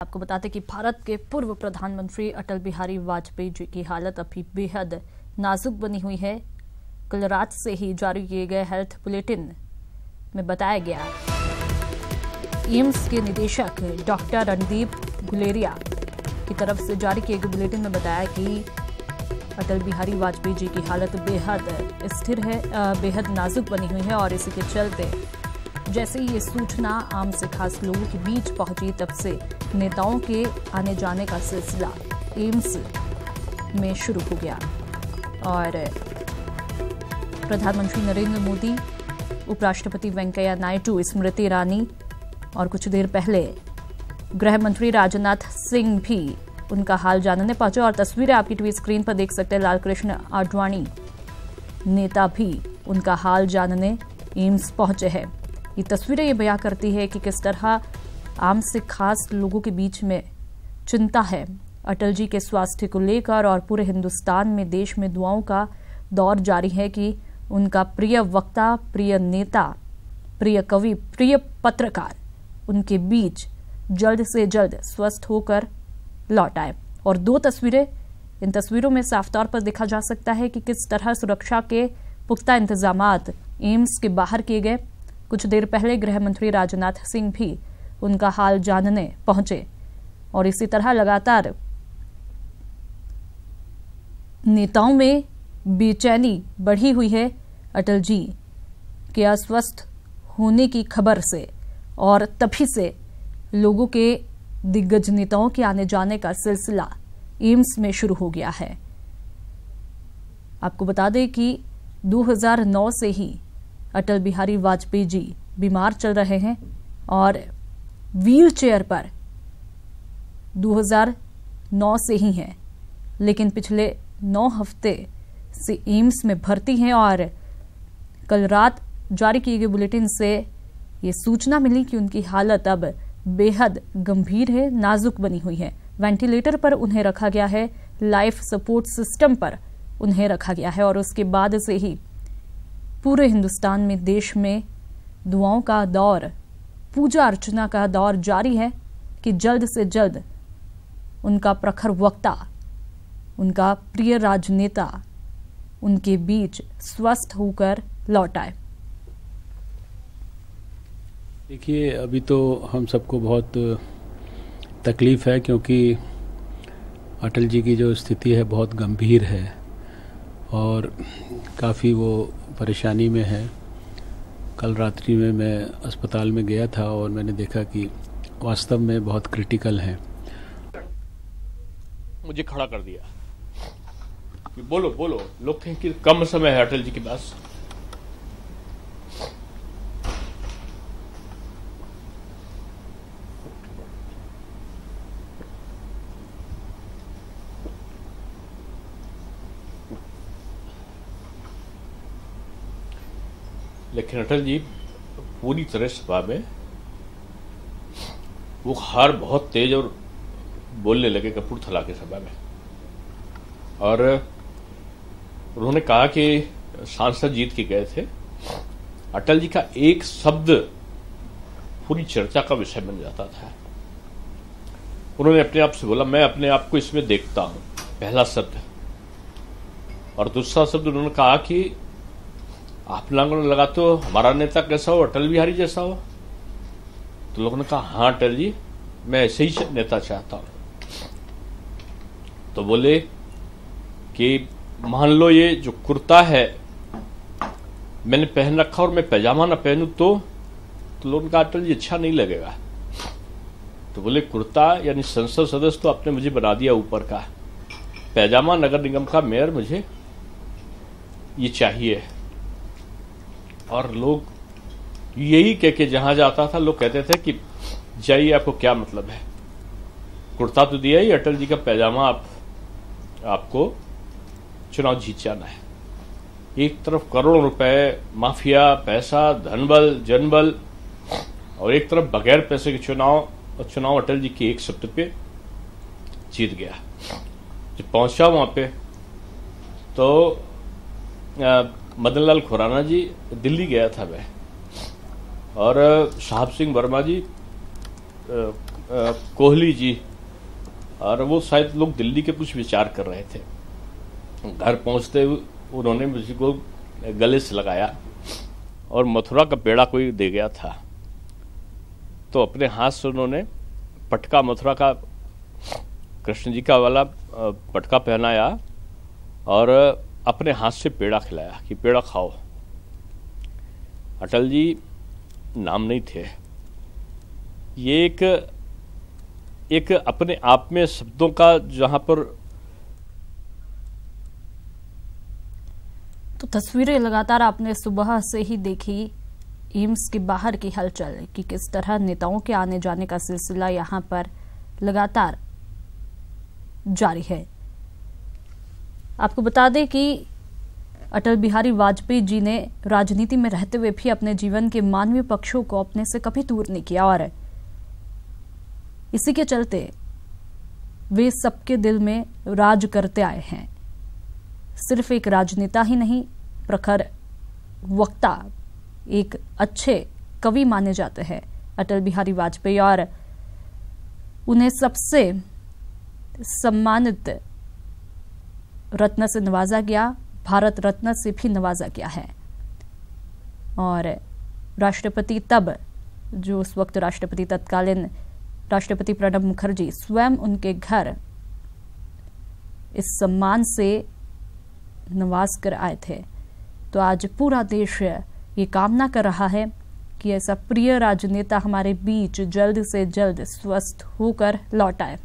आपको बताते कि भारत के पूर्व प्रधानमंत्री अटल बिहारी वाजपेयी जी की हालत अभी बेहद नाजुक बनी हुई है। कल रात से ही जारी किए गए हेल्थ बुलेटिन में बताया गया, एम्स के निदेशक डॉक्टर रणदीप गुलेरिया की तरफ से जारी किए गए बुलेटिन में बताया कि अटल बिहारी वाजपेयी जी की हालत बेहद स्थिर है, बेहद नाजुक बनी हुई है और इसी के चलते जैसे ही ये सूचना आम से खास लोगों के बीच पहुंची, तब से नेताओं के आने जाने का सिलसिला एम्स में शुरू हो गया और प्रधानमंत्री नरेंद्र मोदी, उपराष्ट्रपति वेंकैया नायडू, स्मृति ईरानी और कुछ देर पहले गृह मंत्री राजनाथ सिंह भी उनका हाल जानने पहुंचे। और तस्वीरें आपकी टीवी स्क्रीन पर देख सकते हैं, लालकृष्ण आडवाणी नेता भी उनका हाल जानने एम्स पहुंचे हैं। ये तस्वीरें ये बयां करती है कि किस तरह आम से खास लोगों के बीच में चिंता है अटल जी के स्वास्थ्य को लेकर और पूरे हिंदुस्तान में, देश में दुआओं का दौर जारी है कि उनका प्रिय वक्ता, प्रिय नेता, प्रिय कवि, प्रिय पत्रकार उनके बीच जल्द से जल्द स्वस्थ होकर लौट आए। और दो तस्वीरें, इन तस्वीरों में साफ तौर पर देखा जा सकता है कि किस तरह सुरक्षा के पुख्ता इंतजामात एम्स के बाहर किए गए। कुछ देर पहले गृह मंत्री राजनाथ सिंह भी उनका हाल जानने पहुंचे और इसी तरह लगातार नेताओं में बेचैनी बढ़ी हुई है अटल जी के अस्वस्थ होने की खबर से, और तभी से लोगों के दिग्गज नेताओं के आने जाने का सिलसिला एम्स में शुरू हो गया है। आपको बता दें कि 2009 से ही अटल बिहारी वाजपेयी जी बीमार चल रहे हैं और व्हील चेयर पर 2009 से ही हैं, लेकिन पिछले 9 हफ्ते से एम्स में भर्ती हैं और कल रात जारी किए गए बुलेटिन से ये सूचना मिली कि उनकी हालत अब बेहद गंभीर है, नाजुक बनी हुई है। वेंटिलेटर पर उन्हें रखा गया है, लाइफ सपोर्ट सिस्टम पर उन्हें रखा गया है और उसके बाद से ही पूरे हिंदुस्तान में, देश में दुआओं का दौर, पूजा अर्चना का दौर जारी है कि जल्द से जल्द उनका प्रखर वक्ता, उनका प्रिय राजनेता उनके बीच स्वस्थ होकर लौट आए। देखिए, अभी तो हम सबको बहुत तकलीफ है क्योंकि अटल जी की जो स्थिति है बहुत गंभीर है और काफ़ी वो परेशानी में है। कल रात्रि में मैं अस्पताल में गया था और मैंने देखा कि वास्तव में बहुत क्रिटिकल है। मुझे खड़ा कर दिया, बोलो बोलो। लोग कहें कि कम समय है अटल जी के पास। लेकिन अटल जी पूरी तरह सभा में वो हार बहुत तेज और बोलने लगे कपूरथला के सभा में, और उन्होंने कहा कि सांसद जीत के गए थे, अटल जी का एक शब्द पूरी चर्चा का विषय बन जाता था। उन्होंने अपने आप से बोला, मैं अपने आप को इसमें देखता हूं, पहला शब्द। और दूसरा शब्द उन्होंने कहा कि आप लोगों ने लगा तो हमारा नेता कैसा हो, अटल बिहारी जैसा हो। तो लोगों ने कहा, हाँ अटल जी, मैं ऐसे ही नेता चाहता हूं। तो बोले कि मान लो ये जो कुर्ता है मैंने पहन रखा और मैं पैजामा ना पहनूं तो लोगों ने कहा अटल जी अच्छा नहीं लगेगा। तो बोले कुर्ता यानी संसद सदस्य तो आपने मुझे बना दिया ऊपर का, पैजामा नगर निगम का मेयर मुझे ये चाहिए। और लोग यही कह के जहां जाता था लोग कहते थे कि जाइए, आपको क्या मतलब है, कुर्ता तो दिया ही, अटल जी का पैजामा आपको चुनाव जीत जाना है। एक तरफ करोड़ों रुपए माफिया, पैसा, धनबल, जनबल, और एक तरफ बगैर पैसे के चुनाव, और चुनाव अटल जी के एक शब्द पे जीत गया। जब पहुंचा वहां पे तो मदन लाल खुराना जी, दिल्ली गया था मैं, और साहब सिंह वर्मा जी कोहली जी, और वो शायद लोग दिल्ली के कुछ विचार कर रहे थे। घर पहुंचते हुए उन्होंने मुझको गले से लगाया और मथुरा का पेड़ा कोई दे गया था, तो अपने हाथ से उन्होंने पटका, मथुरा का कृष्ण जी का वाला पटका पहनाया और अपने हाथ से पेड़ा खिलाया कि पेड़ा खाओ। अटल जी नाम नहीं थे, ये एक अपने आप में शब्दों का जहां पर तो तस्वीरें लगातार आपने सुबह से ही देखी एम्स के बाहर की हलचल कि किस तरह नेताओं के आने जाने का सिलसिला यहां पर लगातार जारी है। आपको बता दें कि अटल बिहारी वाजपेयी जी ने राजनीति में रहते हुए भी अपने जीवन के मानवीय पक्षों को अपने से कभी दूर नहीं किया और इसी के चलते वे सबके दिल में राज करते आए हैं। सिर्फ एक राजनेता ही नहीं, प्रखर वक्ता, एक अच्छे कवि माने जाते हैं अटल बिहारी वाजपेयी और उन्हें सबसे सम्मानित रत्न से नवाजा गया, भारत रत्न से भी नवाजा गया है। और राष्ट्रपति तब जो उस वक्त राष्ट्रपति तत्कालीन राष्ट्रपति प्रणब मुखर्जी स्वयं उनके घर इस सम्मान से नवाज कर आए थे। तो आज पूरा देश ये कामना कर रहा है कि ऐसा प्रिय राजनेता हमारे बीच जल्द से जल्द स्वस्थ होकर लौट आए।